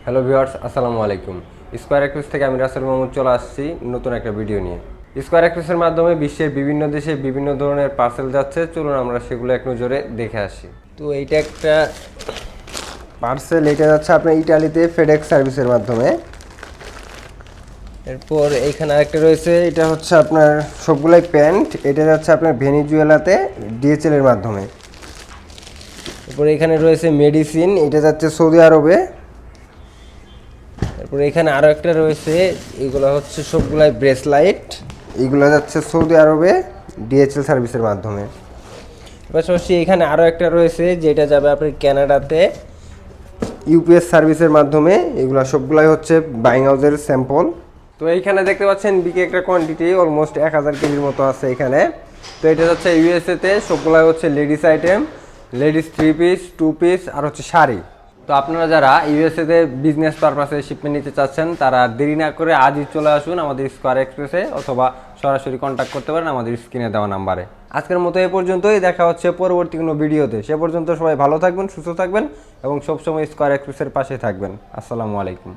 Hello viewers, আসসালামু আলাইকুম। Square express থেকে আমি রাসেল মোহাম্মদ চলে আসছি নতুন একটা ভিডিও নিয়ে। স্কয়ার এক্সপ্রেসের মাধ্যমে বিশ্বের বিভিন্ন দেশে বিভিন্ন ধরনের পার্সেল যাচ্ছে, চলুন আমরা সেগুলো এক নজরে দেখে আসি। তো এইটা একটা পার্সেল, এটা যাচ্ছে আপনার ইটালিতে ফেডেক্স সার্ভিসের মাধ্যমে। এরপর এইখানে আরেকটা রয়েছে, এটা হচ্ছে আপনার সবগুলাই প্যান্ট, এটা যাচ্ছে আপনার ভেনিজুয়েলাতে ডিএচএল এর মাধ্যমে। এরপর এখানে রয়েছে মেডিসিন, এটা যাচ্ছে সৌদি আরবে। তারপরে এখানে আরও একটা রয়েছে, এগুলো হচ্ছে সবগুলাই ব্রেসলাইট, এইগুলো যাচ্ছে সৌদি আরবে ডিএচএল সার্ভিসের মাধ্যমে। পাশাপাশি এখানে আরও একটা রয়েছে যেটা যাবে আপনার কানাডাতে ইউপিএস সার্ভিসের মাধ্যমে। এগুলো সবগুলাই হচ্ছে বাইং হাউসের স্যাম্পল। তো এইখানে দেখতে পাচ্ছেন বিকে একটা কোয়ান্টিটি অলমোস্ট 1000 কেজির মতো আছে এখানে। তো এটা যাচ্ছে ইউএসএতে, সবগুলাই হচ্ছে ladies item, ladies 3 piece 2 piece আর হচ্ছে শাড়ি। তো আপনারা যারা ইউএসএতে বিজনেস পারপাসে শিপমেন্ট নিতে চাচ্ছেন তারা দেরি না করে আজই চলে আসুন আমাদের স্কয়ার এক্সপ্রেসে, অথবা সরাসরি কন্ট্যাক্ট করতে পারেন আমাদের স্ক্রিনে দেওয়া নাম্বারে। আজকের মতো এই পর্যন্তই, দেখা হচ্ছে পরবর্তী কোনো ভিডিওতে। সে পর্যন্ত সবাই ভালো থাকবেন, সুস্থ থাকবেন এবং সবসময় স্কয়ার এক্সপ্রেসের পাশে থাকবেন। আসসালামু আলাইকুম।